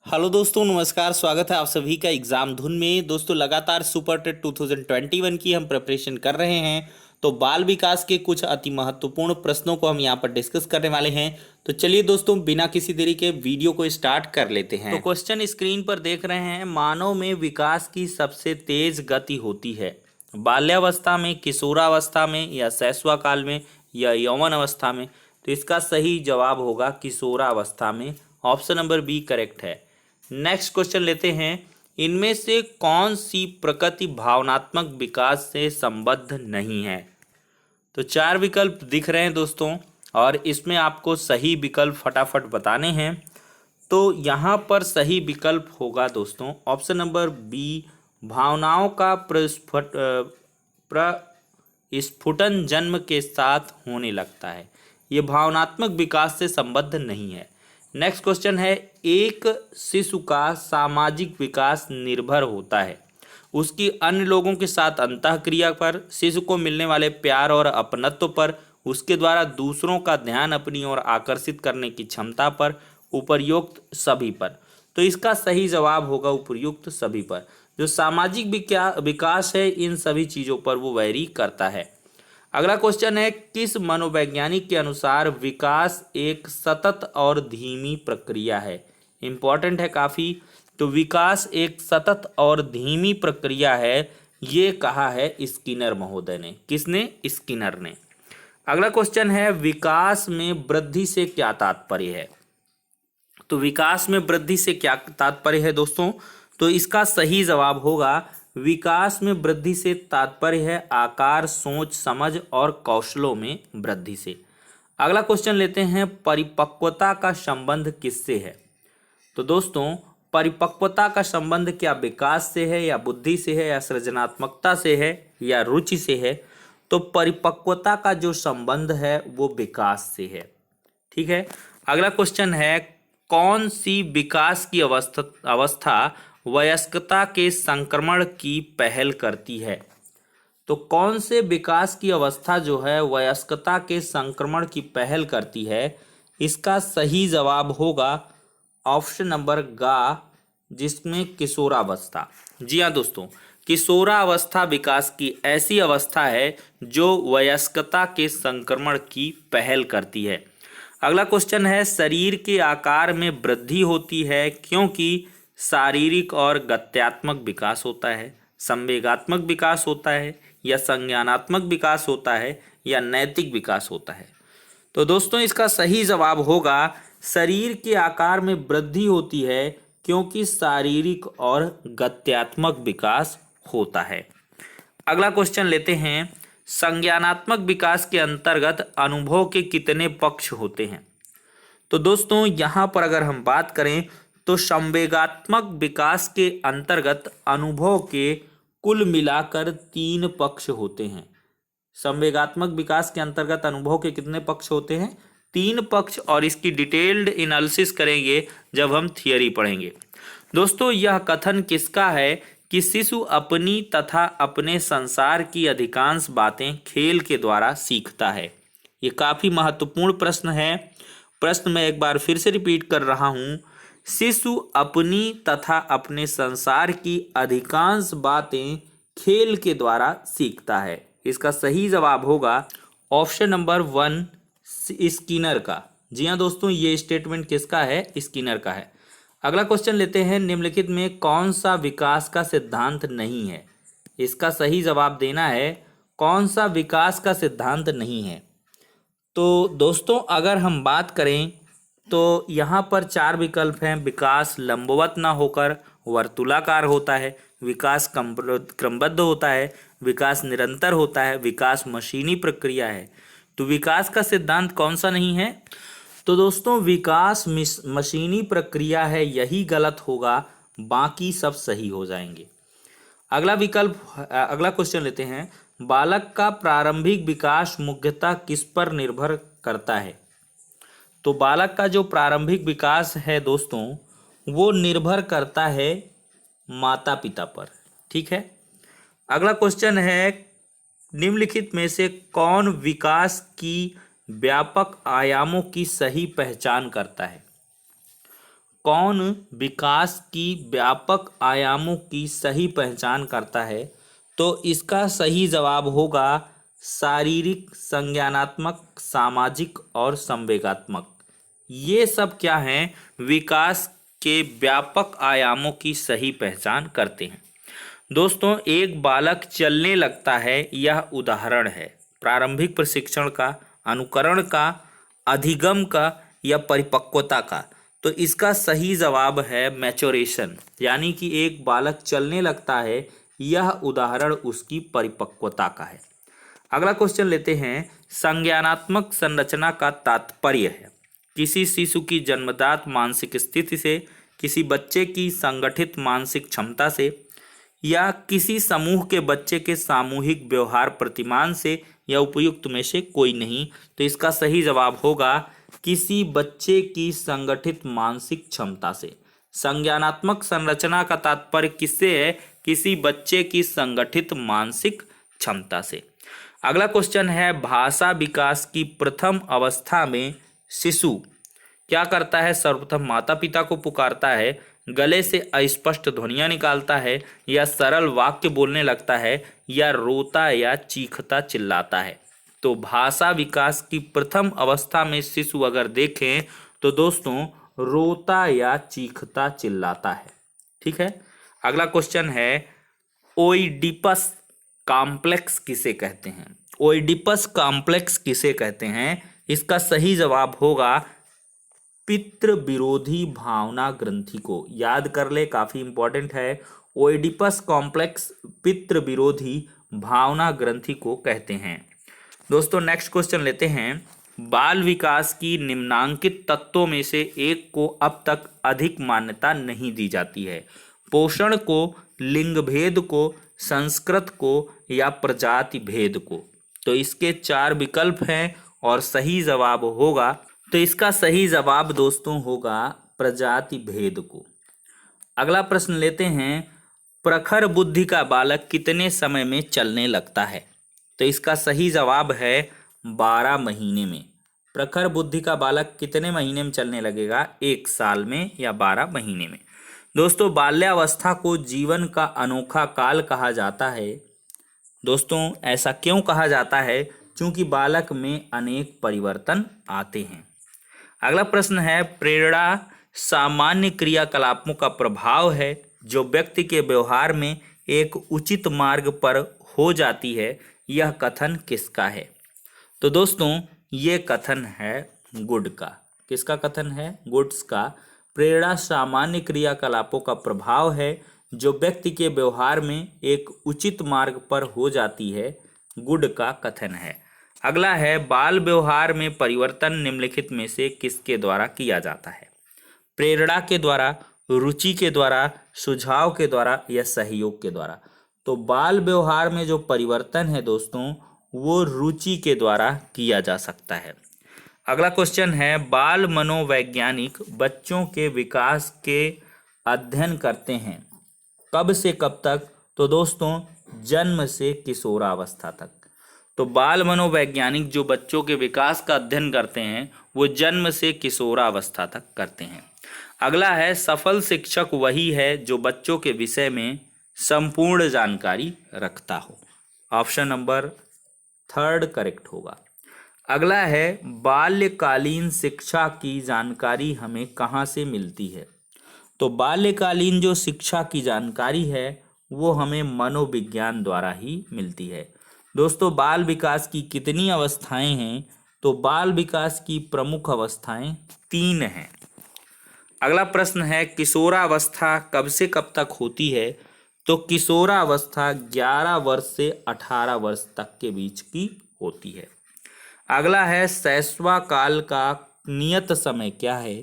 Hello दोस्तों, नमस्कार। स्वागत है आप सभी का एग्जाम धुन में। दोस्तों, लगातार सुपर टेट 2021 की हम प्रिपरेशन कर रहे हैं। तो बाल विकास के कुछ अति महत्वपूर्ण प्रश्नों को हम यहाँ पर डिस्कस करने वाले हैं। तो चलिए दोस्तों, बिना किसी देरी के वीडियो को स्टार्ट कर लेते हैं। तो क्वेश्चन स्क्रीन पर देख रहे हैं, मानव में विकास की सबसे तेज गति होती है बाल्यावस्था में, किशोरावस्था में, या शैशवाकाल में, या यौवन अवस्था में। तो इसका सही जवाब होगा किशोरावस्था में। ऑप्शन नंबर बी करेक्ट है। नेक्स्ट क्वेश्चन लेते हैं, इनमें से कौन सी प्रकृति भावनात्मक विकास से संबद्ध नहीं है। तो चार विकल्प दिख रहे हैं दोस्तों, और इसमें आपको सही विकल्प फटाफट बताने हैं। तो यहाँ पर सही विकल्प होगा दोस्तों ऑप्शन नंबर बी, भावनाओं का प्रस्फुटन जन्म के साथ होने लगता है। ये भावनात्मक विकास से संबद्ध नहीं है। नेक्स्ट क्वेश्चन है, एक शिशु का सामाजिक विकास निर्भर होता है उसकी अन्य लोगों के साथ अंतःक्रिया पर, शिशु को मिलने वाले प्यार और अपनत्व पर, उसके द्वारा दूसरों का ध्यान अपनी ओर आकर्षित करने की क्षमता पर, उपर्युक्त सभी पर। तो इसका सही जवाब होगा उपर्युक्त सभी पर। जो सामाजिक विकास है इन सभी चीज़ों पर वो वैरी करता है। अगला क्वेश्चन है, किस मनोवैज्ञानिक के अनुसार विकास एक सतत और धीमी प्रक्रिया है। इंपॉर्टेंट है काफ़ी। तो विकास एक सतत और धीमी प्रक्रिया है, ये कहा है स्किनर महोदय ने। किसने? स्किनर ने। अगला क्वेश्चन है, विकास में वृद्धि से क्या तात्पर्य है। तो विकास में वृद्धि से क्या तात्पर्य है दोस्तों? तो इसका सही जवाब होगा, विकास में वृद्धि से तात्पर्य है आकार, सोच, समझ और कौशलों में वृद्धि से। अगला क्वेश्चन लेते हैं, परिपक्वता का संबंध किससे है। तो दोस्तों, परिपक्वता का संबंध क्या विकास से है, या बुद्धि से है, या सृजनात्मकता से है, या रुचि से है। तो परिपक्वता का जो संबंध है वो विकास से है। ठीक है। अगला क्वेश्चन है, कौन सी विकास की अवस्था वयस्कता के संक्रमण की पहल करती है। तो कौन से विकास की अवस्था जो है वयस्कता के संक्रमण की पहल करती है। इसका सही जवाब होगा ऑप्शन नंबर गा, जिसमें किशोरावस्था। जी हाँ दोस्तों, किशोरावस्था विकास की ऐसी अवस्था है जो वयस्कता के संक्रमण की पहल करती है। अगला क्वेश्चन है, शरीर के आकार में वृद्धि होती है क्योंकि शारीरिक और गत्यात्मक विकास होता है, संवेगात्मक विकास होता है, या संज्ञानात्मक विकास होता है, या नैतिक विकास होता है। तो दोस्तों, इसका सही जवाब होगा शरीर के आकार में वृद्धि होती है क्योंकि शारीरिक और गत्यात्मक विकास होता है। अगला क्वेश्चन लेते हैं, संज्ञानात्मक विकास के अंतर्गत अनुभव के कितने पक्ष होते हैं। तो दोस्तों, यहाँ पर अगर हम बात करें तो संवेगात्मक विकास के अंतर्गत अनुभव के कुल मिलाकर 3 पक्ष होते हैं। संवेगात्मक विकास के अंतर्गत अनुभव के कितने पक्ष होते हैं? 3 पक्ष, और इसकी डिटेल्ड एनालिसिस करेंगे जब हम थियरी पढ़ेंगे। दोस्तों, यह कथन किसका है कि शिशु अपनी तथा अपने संसार की अधिकांश बातें खेल के द्वारा सीखता है। ये काफ़ी महत्वपूर्ण प्रश्न है। प्रश्न मैं एक बार फिर से रिपीट कर रहा हूँ, शिशु अपनी तथा अपने संसार की अधिकांश बातें खेल के द्वारा सीखता है। इसका सही जवाब होगा ऑप्शन नंबर 1 स्किनर का। जी हाँ दोस्तों, ये स्टेटमेंट किसका है? स्किनर का है। अगला क्वेश्चन लेते हैं, निम्नलिखित में कौन सा विकास का सिद्धांत नहीं है। इसका सही जवाब देना है, कौन सा विकास का सिद्धांत नहीं है। तो दोस्तों, अगर हम बात करें तो यहाँ पर 4 विकल्प हैं। विकास लंबवत ना होकर वर्तुलाकार होता है, विकास क्रमबद्ध होता है, विकास निरंतर होता है, विकास मशीनी प्रक्रिया है। तो विकास का सिद्धांत कौन सा नहीं है? तो दोस्तों, विकास मशीनी प्रक्रिया है, यही गलत होगा, बाकी सब सही हो जाएंगे। अगला क्वेश्चन लेते हैं, बालक का प्रारंभिक विकास मुख्यतः किस पर निर्भर करता है। तो बालक का जो प्रारंभिक विकास है दोस्तों, वो निर्भर करता है माता पिता पर। ठीक है। अगला क्वेश्चन है, निम्नलिखित में से कौन विकास की व्यापक आयामों की सही पहचान करता है। कौन विकास की व्यापक आयामों की सही पहचान करता है? तो इसका सही जवाब होगा शारीरिक, संज्ञानात्मक, सामाजिक और संवेगात्मक। ये सब क्या हैं? विकास के व्यापक आयामों की सही पहचान करते हैं। दोस्तों, एक बालक चलने लगता है, यह उदाहरण है प्रारंभिक प्रशिक्षण का, अनुकरण का, अधिगम का या परिपक्वता का। तो इसका सही जवाब है मैच्योरेशन, यानी कि एक बालक चलने लगता है, यह उदाहरण उसकी परिपक्वता का है। अगला क्वेश्चन लेते हैं। संज्ञानात्मक संरचना का तात्पर्य है किसी शिशु की जन्मजात मानसिक स्थिति से, किसी बच्चे की संगठित मानसिक क्षमता से, या किसी समूह के बच्चे के सामूहिक व्यवहार प्रतिमान से, या उपयुक्त में से कोई नहीं। तो इसका सही जवाब होगा किसी बच्चे की संगठित मानसिक क्षमता से। संज्ञानात्मक संरचना का तात्पर्य किससे है? किसी बच्चे की संगठित मानसिक क्षमता से। अगला क्वेश्चन है, भाषा विकास की प्रथम अवस्था में शिशु क्या करता है? सर्वप्रथम माता पिता को पुकारता है, गले से अस्पष्ट ध्वनियां निकालता है, या सरल वाक्य बोलने लगता है, या रोता या चीखता चिल्लाता है। तो भाषा विकास की प्रथम अवस्था में शिशु अगर देखें तो दोस्तों रोता या चीखता चिल्लाता है। ठीक है। अगला क्वेश्चन है, ओइडिपस कॉम्प्लेक्स किसे कहते हैं? ओइडिपस कॉम्प्लेक्स किसे कहते हैं? इसका सही जवाब होगा पितृ विरोधी भावना ग्रंथि को। याद कर ले, काफी इंपॉर्टेंट है। ओइडिपस कॉम्प्लेक्स पितृ विरोधी भावना ग्रंथि को कहते हैं। दोस्तों, नेक्स्ट क्वेश्चन लेते हैं। बाल विकास की निम्नांकित तत्वों में से एक को अब तक अधिक मान्यता नहीं दी जाती है। पोषण को, लिंग भेद को, संस्कृत को या प्रजाति भेद को। तो इसके 4 विकल्प हैं और सही जवाब होगा, तो इसका सही जवाब दोस्तों होगा प्रजाति भेद को। अगला प्रश्न लेते हैं। प्रखर बुद्धि का बालक कितने समय में चलने लगता है? तो इसका सही जवाब है 12 महीने में। प्रखर बुद्धि का बालक कितने महीने में चलने लगेगा? 1 साल में या 12 महीने में। दोस्तों, बाल्यावस्था को जीवन का अनोखा काल कहा जाता है। दोस्तों, ऐसा क्यों कहा जाता है? क्योंकि बालक में अनेक परिवर्तन आते हैं। अगला प्रश्न है, प्रेरणा सामान्य क्रियाकलापों का प्रभाव है जो व्यक्ति के व्यवहार में एक उचित मार्ग पर हो जाती है। यह कथन किसका है? तो दोस्तों, ये कथन है गुड का। किसका कथन है? गुड्स का। प्रेरणा सामान्य क्रियाकलापों का प्रभाव है जो व्यक्ति के व्यवहार में एक उचित मार्ग पर हो जाती है। गुड का कथन है। अगला है, बाल व्यवहार में परिवर्तन निम्नलिखित में से किसके द्वारा किया जाता है? प्रेरणा के द्वारा, रुचि के द्वारा, सुझाव के द्वारा या सहयोग के द्वारा। तो बाल व्यवहार में जो परिवर्तन है दोस्तों, वो रुचि के द्वारा किया जा सकता है। अगला क्वेश्चन है, बाल मनोवैज्ञानिक बच्चों के विकास के अध्ययन करते हैं कब से कब तक? तो दोस्तों, जन्म से किशोरावस्था तक। तो बाल मनोवैज्ञानिक जो बच्चों के विकास का अध्ययन करते हैं वो जन्म से किशोरावस्था तक करते हैं। अगला है, सफल शिक्षक वही है जो बच्चों के विषय में संपूर्ण जानकारी रखता हो। ऑप्शन नंबर 3 करेक्ट होगा। अगला है, बाल्यकालीन शिक्षा की जानकारी हमें कहाँ से मिलती है? तो बाल्यकालीन जो शिक्षा की जानकारी है वो हमें मनोविज्ञान द्वारा ही मिलती है। दोस्तों, बाल विकास की कितनी अवस्थाएं हैं? तो बाल विकास की प्रमुख अवस्थाएं 3 हैं। अगला प्रश्न है, किशोरावस्था कब से कब तक होती है? तो किशोरावस्था 11 वर्ष से 18 वर्ष तक के बीच की होती है। अगला है, शैशव काल का नियत समय क्या है?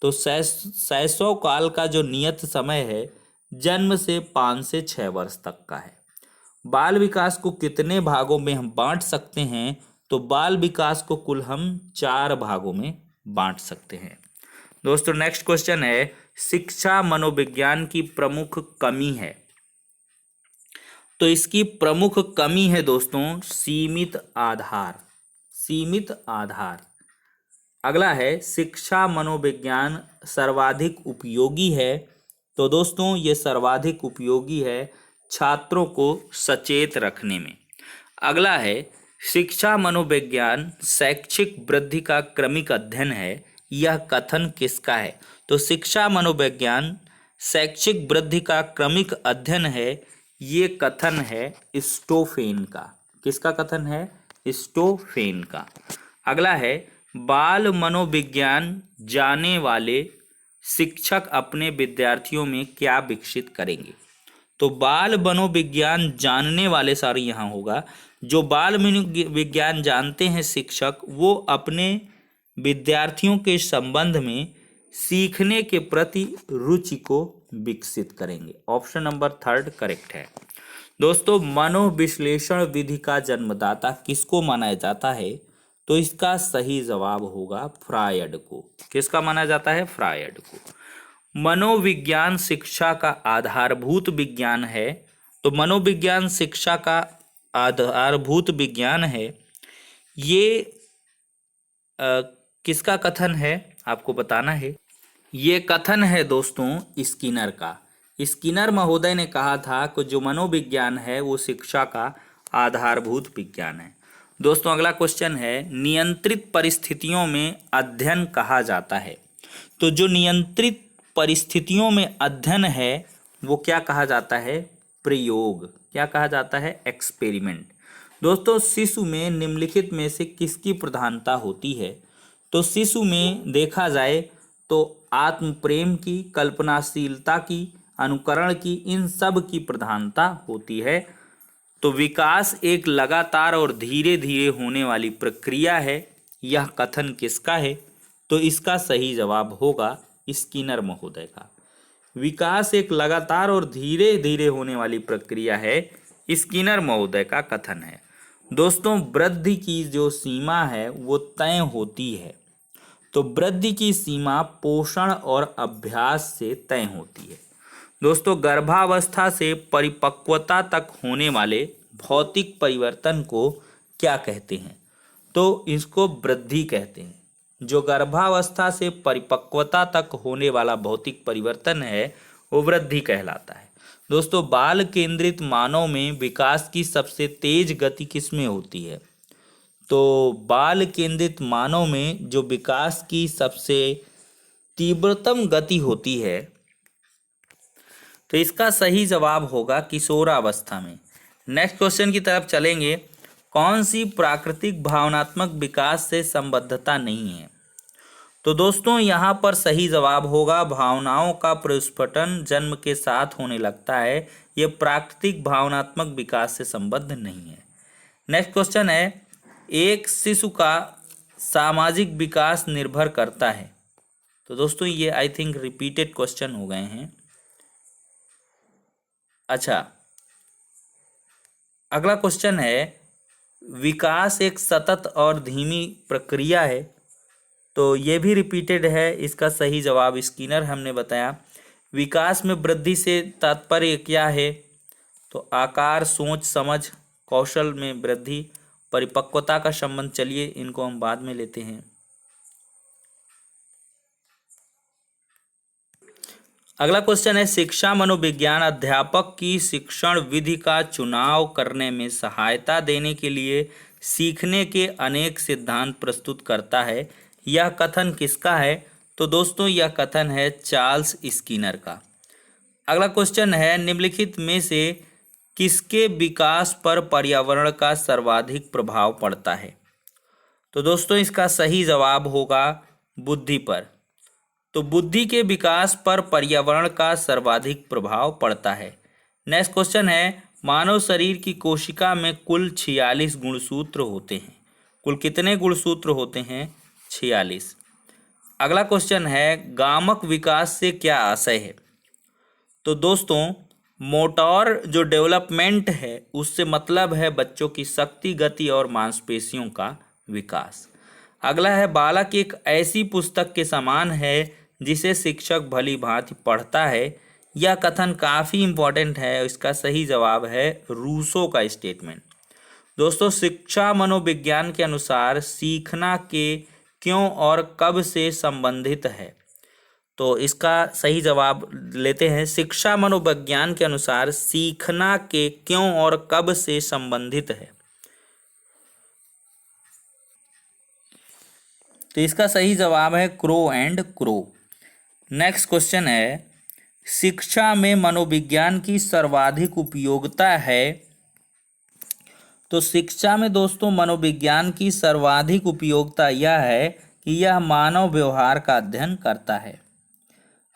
तो शैशव काल का जो नियत समय है जन्म से 5 से 6 वर्ष तक का है। बाल विकास को कितने भागों में हम बांट सकते हैं? तो बाल विकास को कुल हम 4 भागों में बांट सकते हैं। दोस्तों, नेक्स्ट क्वेश्चन है, शिक्षा मनोविज्ञान की प्रमुख कमी है। तो इसकी प्रमुख कमी है दोस्तों सीमित आधार। सीमित आधार। अगला है शिक्षा मनोविज्ञान सर्वाधिक उपयोगी है। तो दोस्तों ये सर्वाधिक उपयोगी है छात्रों को सचेत रखने में। अगला है शिक्षा मनोविज्ञान शैक्षिक वृद्धि का क्रमिक अध्ययन है। यह कथन किसका है? तो शिक्षा मनोविज्ञान शैक्षिक वृद्धि का क्रमिक अध्ययन है, ये कथन है स्टोफेन का। किसका कथन है? स्टोफेन का। अगला है बाल मनोविज्ञान जाने वाले शिक्षक अपने विद्यार्थियों में क्या विकसित करेंगे? तो बाल मनोविज्ञान जानने वाले सारे यहाँ होगा, जो बाल मनोविज्ञान जानते हैं शिक्षक, वो अपने विद्यार्थियों के संबंध में सीखने के प्रति रुचि को विकसित करेंगे। ऑप्शन नंबर 3 करेक्ट है। दोस्तों मनोविश्लेषण विधि का जन्मदाता किसको माना जाता है? तो इसका सही जवाब होगा फ्रायड को। किसका माना जाता है? फ्रायड को। मनोविज्ञान शिक्षा का आधारभूत विज्ञान है। तो मनोविज्ञान शिक्षा का आधारभूत विज्ञान है, ये किसका कथन है आपको बताना है। ये कथन है दोस्तों स्किनर का। स्किनर महोदय ने कहा था कि जो मनोविज्ञान है वो शिक्षा का आधारभूत विज्ञान है। दोस्तों अगला क्वेश्चन है नियंत्रित परिस्थितियों में अध्ययन कहा जाता है। तो जो नियंत्रित परिस्थितियों में अध्ययन है वो क्या कहा जाता है? प्रयोग। क्या कहा जाता है? एक्सपेरिमेंट। दोस्तों शिशु में निम्नलिखित में से किसकी प्रधानता होती है? तो शिशु में देखा जाए तो आत्म प्रेम की, कल्पनाशीलता की, अनुकरण की, इन सब की प्रधानता होती है। तो विकास एक लगातार और धीरे धीरे होने वाली प्रक्रिया है, यह कथन किसका है? तो इसका सही जवाब होगा स्किनर महोदय का। विकास एक लगातार और धीरे धीरे होने वाली प्रक्रिया है, स्किनर महोदय का कथन है। दोस्तों वृद्धि की जो सीमा है वो तय होती है। तो वृद्धि की सीमा पोषण और अभ्यास से तय होती है। दोस्तों गर्भावस्था से परिपक्वता तक होने वाले भौतिक परिवर्तन को क्या कहते हैं? तो इसको वृद्धि कहते हैं। जो गर्भावस्था से परिपक्वता तक होने वाला भौतिक परिवर्तन है वो वृद्धि कहलाता है। दोस्तों बाल केंद्रित मानव में विकास की सबसे तेज गति किसमें होती है? तो बाल केंद्रित मानव में जो विकास की सबसे तीव्रतम गति होती है, तो इसका सही जवाब होगा किशोरावस्था में। नेक्स्ट क्वेश्चन की तरफ चलेंगे। कौन सी प्राकृतिक भावनात्मक विकास से संबद्धता नहीं है? तो दोस्तों यहाँ पर सही जवाब होगा भावनाओं का प्रस्फुटन जन्म के साथ होने लगता है। ये प्राकृतिक भावनात्मक विकास से संबद्ध नहीं है। नेक्स्ट क्वेश्चन है एक शिशु का सामाजिक विकास निर्भर करता है। तो दोस्तों ये आई थिंक रिपीटेड क्वेश्चन हो गए हैं। अच्छा अगला क्वेश्चन है विकास एक सतत और धीमी प्रक्रिया है। तो ये भी रिपीटेड है। इसका सही जवाब स्किनर हमने बताया। विकास में वृद्धि से तात्पर्य क्या है? तो आकार, सोच, समझ, कौशल में वृद्धि, परिपक्वता का संबंध। चलिए इनको हम बाद में लेते हैं। अगला क्वेश्चन है शिक्षा मनोविज्ञान अध्यापक की शिक्षण विधि का चुनाव करने में सहायता देने के लिए सीखने के अनेक सिद्धांत प्रस्तुत करता है। यह कथन किसका है? तो दोस्तों यह कथन है चार्ल्स स्किनर का। अगला क्वेश्चन है निम्नलिखित में से किसके विकास पर पर्यावरण का सर्वाधिक प्रभाव पड़ता है? तो दोस्तों इसका सही जवाब होगा बुद्धि पर। तो बुद्धि के विकास पर पर्यावरण का सर्वाधिक प्रभाव पड़ता है। नेक्स्ट क्वेश्चन है मानव शरीर की कोशिका में कुल 46 गुणसूत्र होते हैं। कुल कितने गुणसूत्र होते हैं? 46। अगला क्वेश्चन है गामक विकास से क्या आशय है? तो दोस्तों मोटर जो डेवलपमेंट है उससे मतलब है बच्चों की शक्ति, गति और मांसपेशियों का विकास। अगला है बालक एक ऐसी पुस्तक के समान है जिसे शिक्षक भली भांति पढ़ता है। यह कथन काफ़ी इम्पोर्टेंट है। इसका सही जवाब है रूसो का स्टेटमेंट। दोस्तों शिक्षा मनोविज्ञान के अनुसार सीखना के क्यों और कब से संबंधित है? तो इसका सही जवाब लेते हैं। शिक्षा मनोविज्ञान के अनुसार सीखना के क्यों और कब से संबंधित है। तो इसका सही जवाब है crow and crow. Next question है, शिक्षा में मनोविज्ञान की सर्वाधिक उपयोगिता है। तो शिक्षा में दोस्तों मनोविज्ञान की सर्वाधिक उपयोगिता यह है कि यह मानव व्यवहार का अध्ययन करता है।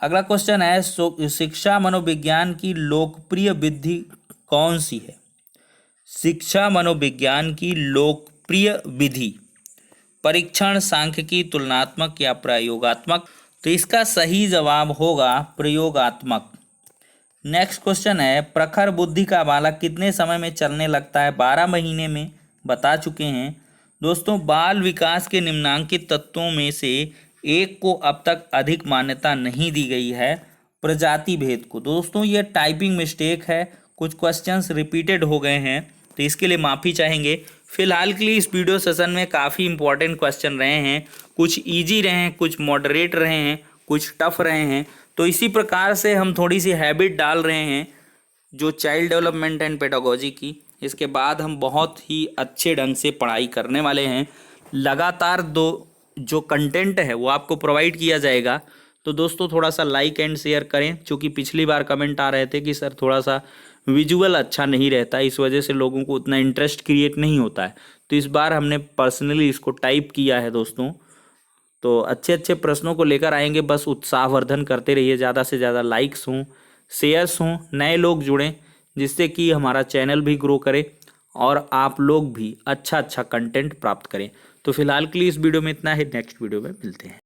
अगला क्वेश्चन है, शिक्षा मनोविज्ञान की लोकप्रिय विधि कौन सी है? शिक्षा मनोविज्ञान की लोकप्रिय विधि परीक्षण, सांख्यिकी, तुलनात्मक या प्रयोगात्मक? तो इसका सही जवाब होगा प्रयोगात्मक। नेक्स्ट क्वेश्चन है, प्रखर बुद्धि का बालक कितने समय में चलने लगता है? 12 महीने में, बता चुके हैं दोस्तों। बाल विकास के निम्नांकित तत्वों में से एक को अब तक अधिक मान्यता नहीं दी गई है, प्रजाति भेद को। दोस्तों ये टाइपिंग मिस्टेक है, कुछ क्वेश्चंस रिपीटेड हो गए हैं, तो इसके लिए माफ़ी चाहेंगे। फिलहाल के लिए इस वीडियो सेशन में काफ़ी इंपॉर्टेंट क्वेश्चन रहे हैं, कुछ इजी रहे हैं, कुछ मॉडरेट रहे हैं, कुछ टफ रहे हैं। तो इसी प्रकार से हम थोड़ी सी हैबिट डाल रहे हैं जो चाइल्ड डेवलपमेंट एंड पेडागोजी की। इसके बाद हम बहुत ही अच्छे ढंग से पढ़ाई करने वाले हैं। लगातार जो कंटेंट है वो आपको प्रोवाइड किया जाएगा। तो दोस्तों थोड़ा सा लाइक एंड शेयर करें, क्योंकि पिछली बार कमेंट आ रहे थे कि सर थोड़ा सा विजुअल अच्छा नहीं रहता, इस वजह से लोगों को उतना इंटरेस्ट क्रिएट नहीं होता है। तो इस बार हमने पर्सनली इसको टाइप किया है दोस्तों। तो अच्छे अच्छे प्रश्नों को लेकर आएंगे, बस उत्साहवर्धन करते रहिए, ज़्यादा से ज़्यादा लाइक्स हों, शेयर्स हों, नए लोग जुड़ें, जिससे कि हमारा चैनल भी ग्रो करे और आप लोग भी अच्छा अच्छा कंटेंट प्राप्त करें। तो फिलहाल के लिए इस वीडियो में इतना है, नेक्स्ट वीडियो में मिलते हैं।